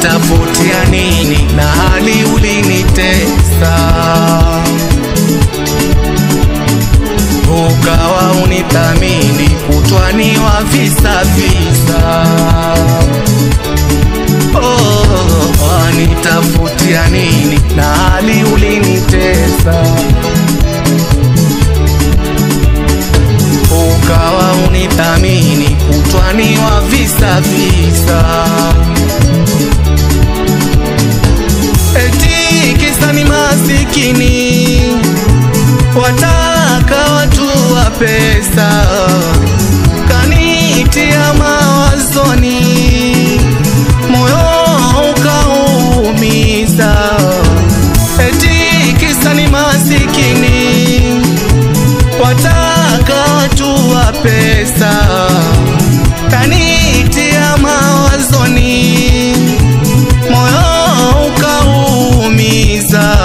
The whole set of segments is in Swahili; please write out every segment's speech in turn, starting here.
Tafutia nini na hali ulinitesa, ukawa unithamini kutwani wa visa visa. Wanitafutia nini na hali ulinitesa, ukawa unithamini kutwani wa visa visa. Eti kisa ni masikini, wataka watu wa pesa, kanitia mawazoni, moyo ukaumiza. Eti kisa ni masikini, wataka watu wa pesa, kanitia mawazoni, moyo ukaumiza.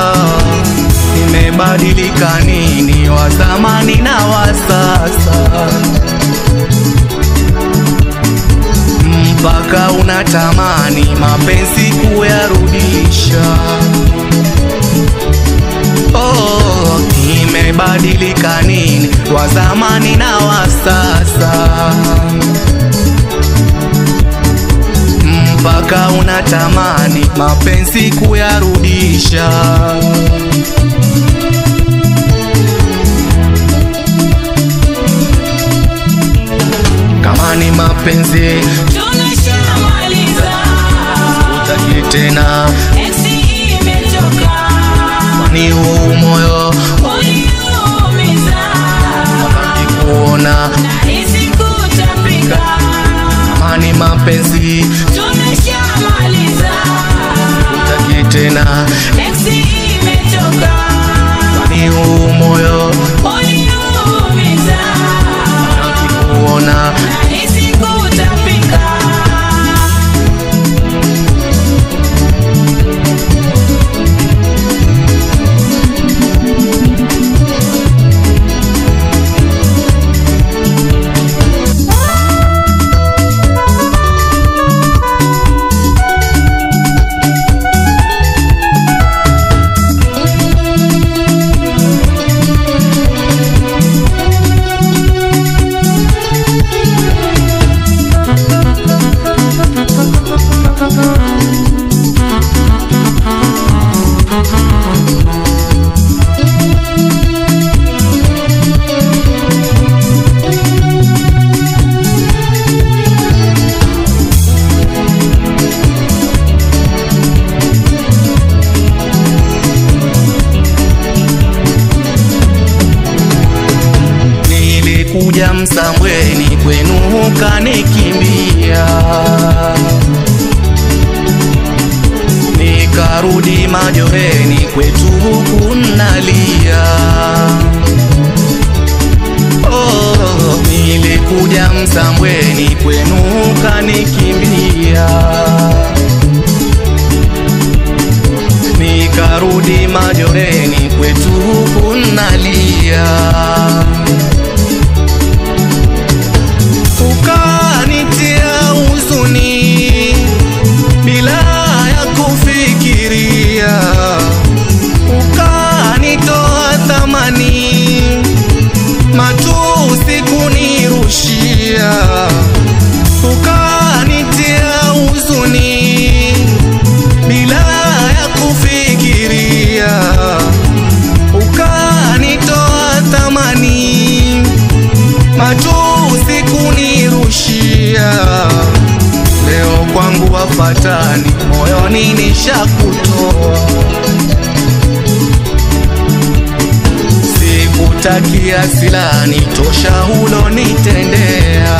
Nimebadilika nini wa zamani na wa sasa, mpaka unatamani mapenzi kuyarudisha? Nimebadilika nini wa zamani na wa sasa, mpaka unatamani mapenzi kuyarudisha? Kama ni mapenzi tunashamaliza, utaki tena, eksi imetoka, kwani huu moyo uliumiza, kuona nahisi kutapika. kama ni mapenzi tunashamaliza, utaki tena, eksi imetoka, kwani huu moyo uliumiza, kuona nahisi kutapika. Nilikuja Msambweni kwenu ukanikimbia, nikarudi Majoreni kwetu huku nalia. Nilikuja Msambweni kwenu ukanikimbia, nikarudi Majoreni kwetu huku nalia. Ukanitia huzuni bila ya kufikiria, ukanitoa thamani, matusi kunirushia. Ukanitia huzuni bila ya kufikiria, ukanitoa thamani, matusi kunirushia. Leo kwangu wafatani, moyoni nishakutoa. sikutaki asilani tosha ulonitendea.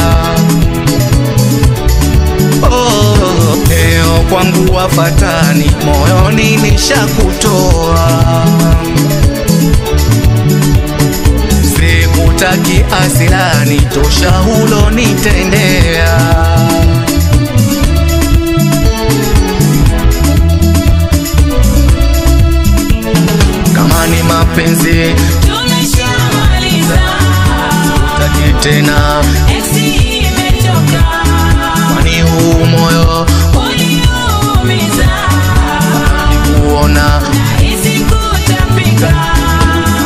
Leo kwangu wafatani, moyoni nishakutoa. Sikutaki asilani tosha ulonitendea. Kama ni mapenzi tumeshamaliza, sitaki tena, eksi imechoka, kwani huu moyo uliumiza, kuona nahisi kutapika.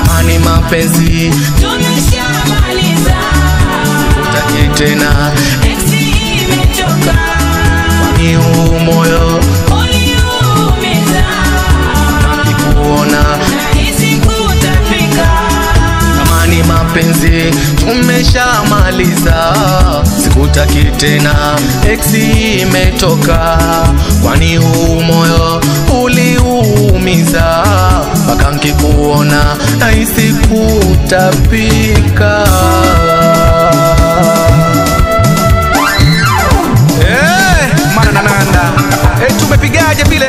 kama ni mapenzi Tumeshamaliza, sitaki tena, eksi imechoka, kwani huu moyo uliumiza, kuona nahisi kutapika. kama ni mapenzi tumeshamaliza, sikutaki tena, eksi imetoka, kwani huu moyo uliumiza, mpaka nkikuona nahisi kutapika. Mana nananda tumepigaje vile?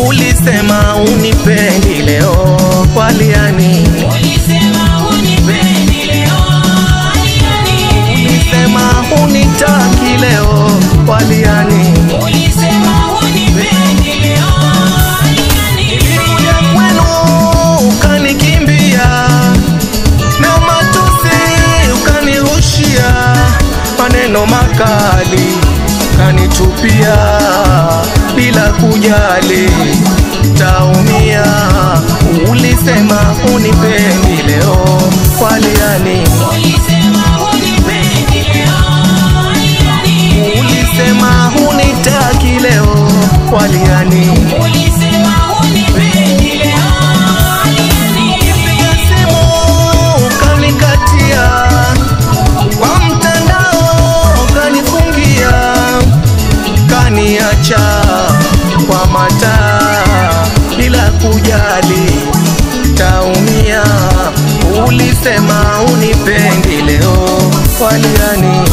Ulisema unipendi leo, waliani. Ulisema unipendi leo, waliani. Ulisema unitaki leo, waliani. Ulisema unipendi leo, waliani. Nilikuja kwenu ukanikimbia, na matusi ukanirushia, maneno makali kanitupia, bila kujali taumia. Ulisema unipendi leo, waliani. Ulisema unipendi leo, waliani. Ulisema unitaki leo, waliani. Ulisema unipendi leo, waliani. Piga simu ukanikatia, kwa mtandao ukanifungia, kaniacha kwa mataa, bila kujali taumia. Ulisema unipendi leo, waliani.